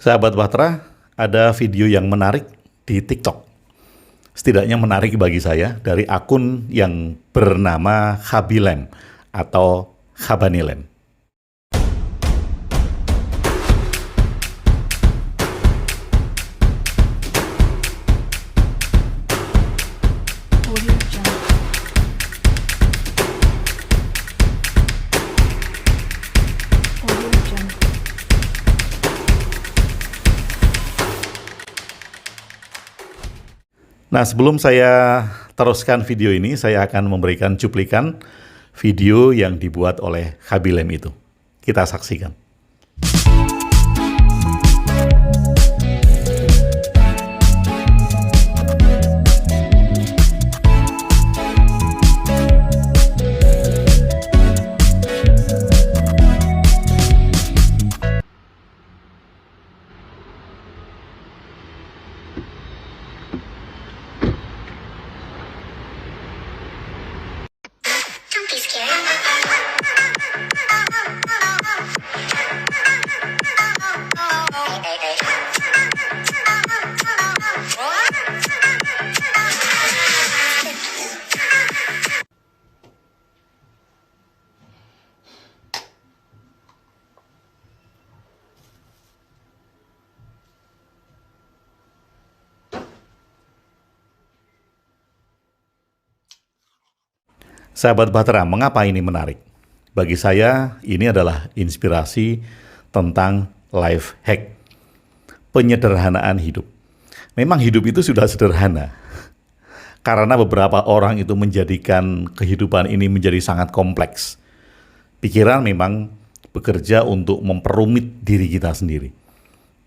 Sahabat Bahtera, ada video yang menarik di TikTok. Setidaknya menarik bagi saya dari akun yang bernama Khabilem atau Khabanilem. Nah, sebelum saya teruskan video ini, saya akan memberikan cuplikan video yang dibuat oleh Khabilem itu. Kita saksikan. Don't be scared. Sahabat Bahtera, mengapa ini menarik? Bagi saya, ini adalah inspirasi tentang life hack, penyederhanaan hidup. Memang hidup itu sudah sederhana, karena beberapa orang itu menjadikan kehidupan ini menjadi sangat kompleks. Pikiran memang bekerja untuk memperumit diri kita sendiri.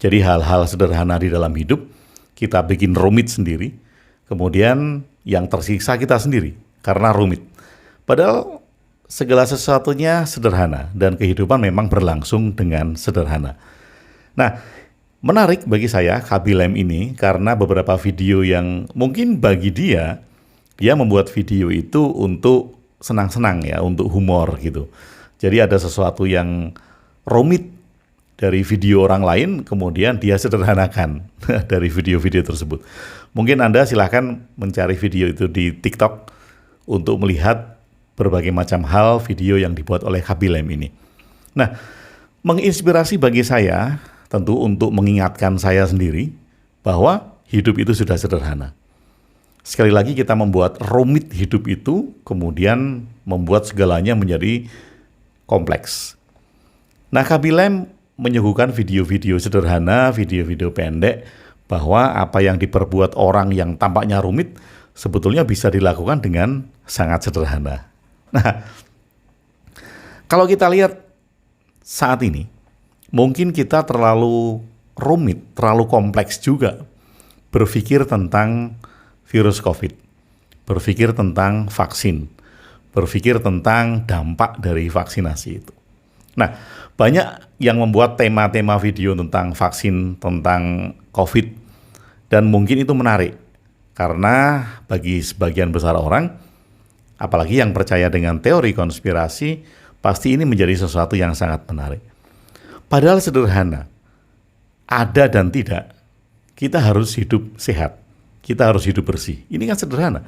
Jadi hal-hal sederhana di dalam hidup, kita bikin rumit sendiri, kemudian yang tersiksa kita sendiri, karena rumit. Padahal segala sesuatunya sederhana dan kehidupan memang berlangsung dengan sederhana. Nah, menarik bagi saya Khabilem ini karena beberapa video yang mungkin bagi dia membuat video itu untuk senang-senang ya, untuk humor gitu. Jadi ada sesuatu yang rumit dari video orang lain, kemudian dia sederhanakan dari video-video tersebut. Mungkin Anda silahkan mencari video itu di TikTok untuk melihat berbagai macam hal video yang dibuat oleh Khabilem ini. Nah, menginspirasi bagi saya tentu untuk mengingatkan saya sendiri bahwa hidup itu sudah sederhana. Sekali lagi kita membuat rumit hidup itu, kemudian membuat segalanya menjadi kompleks. Nah, Khabilem menyuguhkan video-video sederhana, video-video pendek, bahwa apa yang diperbuat orang yang tampaknya rumit, sebetulnya bisa dilakukan dengan sangat sederhana. Nah, kalau kita lihat saat ini, mungkin kita terlalu rumit, terlalu kompleks juga berpikir tentang virus COVID, berpikir tentang vaksin, berpikir tentang dampak dari vaksinasi itu. Nah, banyak yang membuat tema-tema video tentang vaksin, tentang COVID, dan mungkin itu menarik, karena bagi sebagian besar orang, apalagi yang percaya dengan teori konspirasi, pasti ini menjadi sesuatu yang sangat menarik. Padahal sederhana, ada dan tidak, kita harus hidup sehat, kita harus hidup bersih. Ini kan sederhana.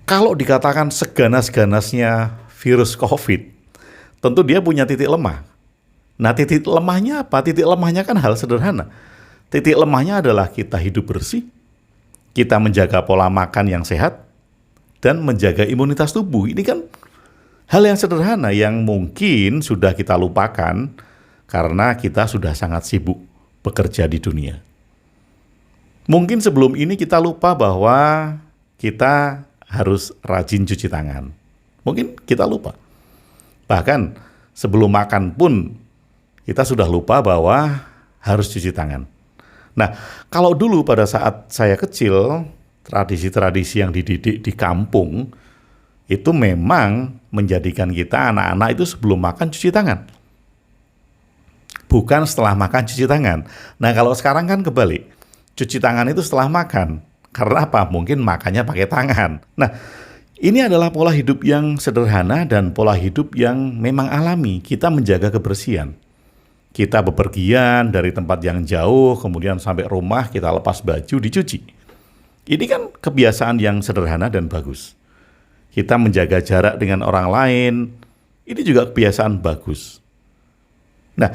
Kalau dikatakan seganas-ganasnya virus COVID, tentu dia punya titik lemah. Nah, titik lemahnya apa? Titik lemahnya kan hal sederhana. Titik lemahnya adalah kita hidup bersih, kita menjaga pola makan yang sehat, dan menjaga imunitas tubuh. Ini kan hal yang sederhana yang mungkin sudah kita lupakan karena kita sudah sangat sibuk bekerja di dunia. Mungkin sebelum ini kita lupa bahwa kita harus rajin cuci tangan. Mungkin kita lupa. Bahkan sebelum makan pun kita sudah lupa bahwa harus cuci tangan. Nah, kalau dulu pada saat saya kecil, tradisi-tradisi yang dididik di kampung itu memang menjadikan kita anak-anak itu sebelum makan cuci tangan. Bukan setelah makan cuci tangan. Nah, kalau sekarang kan kebalik. Cuci tangan itu setelah makan. Karena apa? Mungkin makannya pakai tangan. Nah, ini adalah pola hidup yang sederhana dan pola hidup yang memang alami. Kita menjaga kebersihan. Kita bepergian dari tempat yang jauh, kemudian sampai rumah kita lepas baju dicuci. Ini kan kebiasaan yang sederhana dan bagus. Kita menjaga jarak dengan orang lain, ini juga kebiasaan bagus. Nah,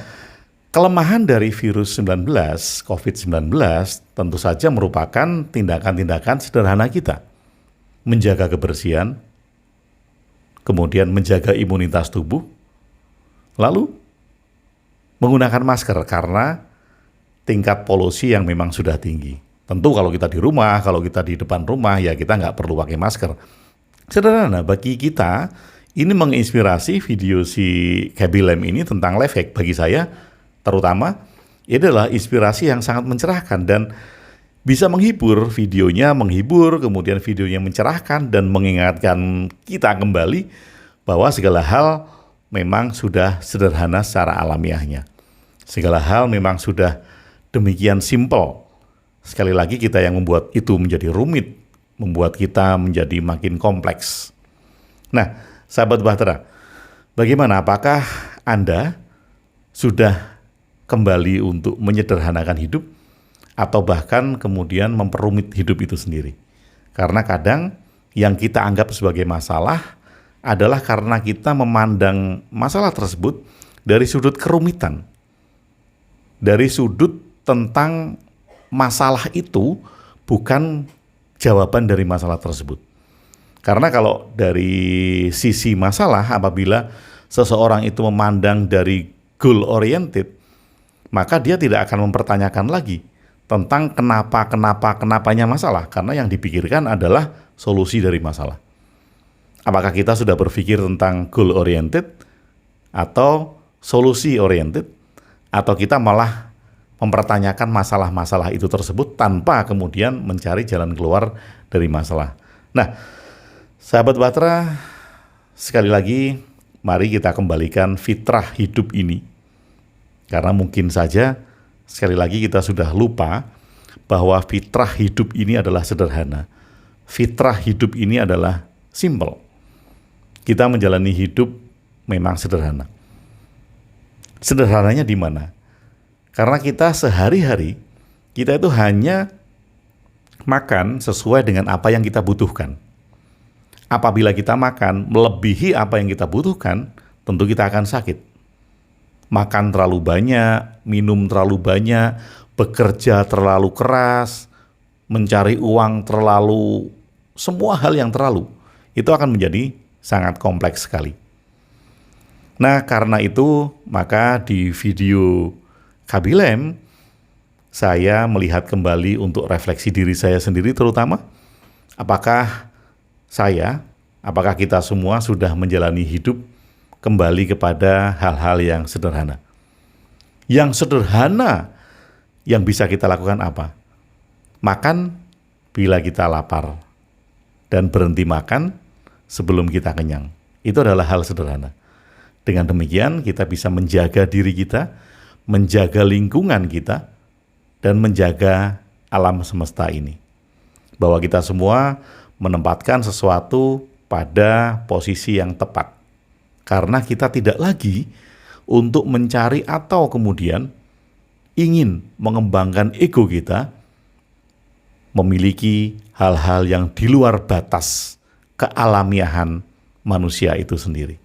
kelemahan dari virus 19, COVID-19 tentu saja merupakan tindakan-tindakan sederhana kita. Menjaga kebersihan, kemudian menjaga imunitas tubuh, lalu menggunakan masker karena tingkat polusi yang memang sudah tinggi. Tentu kalau kita di rumah, kalau kita di depan rumah, ya kita nggak perlu pakai masker. Sederhana, bagi kita ini menginspirasi video si Khaby Lame ini tentang life hack. Bagi saya terutama ini adalah inspirasi yang sangat mencerahkan dan bisa menghibur. Videonya menghibur, kemudian videonya mencerahkan dan mengingatkan kita kembali bahwa segala hal memang sudah sederhana secara alamiahnya. Segala hal memang sudah demikian simple. Sekali lagi kita yang membuat itu menjadi rumit, membuat kita menjadi makin kompleks. Nah, sahabat Bahtera, bagaimana? Apakah Anda sudah kembali untuk menyederhanakan hidup atau bahkan kemudian memperumit hidup itu sendiri? Karena kadang yang kita anggap sebagai masalah adalah karena kita memandang masalah tersebut dari sudut kerumitan, dari sudut tentang masalah itu bukan jawaban dari masalah tersebut. Karena kalau dari sisi masalah, apabila seseorang itu memandang dari goal oriented, maka dia tidak akan mempertanyakan lagi tentang kenapanya masalah, karena yang dipikirkan adalah solusi dari masalah. Apakah kita sudah berpikir tentang goal oriented atau solusi oriented, atau kita malah mempertanyakan masalah-masalah itu tersebut tanpa kemudian mencari jalan keluar dari masalah. Nah, sahabat Bahtera, sekali lagi mari kita kembalikan fitrah hidup ini. Karena mungkin saja sekali lagi kita sudah lupa bahwa fitrah hidup ini adalah sederhana. Fitrah hidup ini adalah simple. Kita menjalani hidup memang sederhana. Sederhananya di mana? Karena kita sehari-hari, kita itu hanya makan sesuai dengan apa yang kita butuhkan. Apabila kita makan melebihi apa yang kita butuhkan, tentu kita akan sakit. Makan terlalu banyak, minum terlalu banyak, bekerja terlalu keras, mencari uang terlalu, semua hal yang terlalu, itu akan menjadi sangat kompleks sekali. Nah, karena itu, maka di video Khaby Lame, saya melihat kembali untuk refleksi diri saya sendiri terutama, apakah kita semua sudah menjalani hidup kembali kepada hal-hal yang sederhana. Yang sederhana yang bisa kita lakukan apa? Makan bila kita lapar dan berhenti makan sebelum kita kenyang. Itu adalah hal sederhana. Dengan demikian kita bisa menjaga diri kita, menjaga lingkungan kita, dan menjaga alam semesta ini. Bahwa kita semua menempatkan sesuatu pada posisi yang tepat. Karena kita tidak lagi untuk mencari atau kemudian ingin mengembangkan ego kita, memiliki hal-hal yang di luar batas kealamiahan manusia itu sendiri.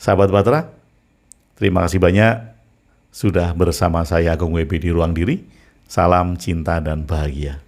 Sahabat Bahtera, terima kasih banyak sudah bersama saya Agung WB di Ruang Diri. Salam cinta dan bahagia.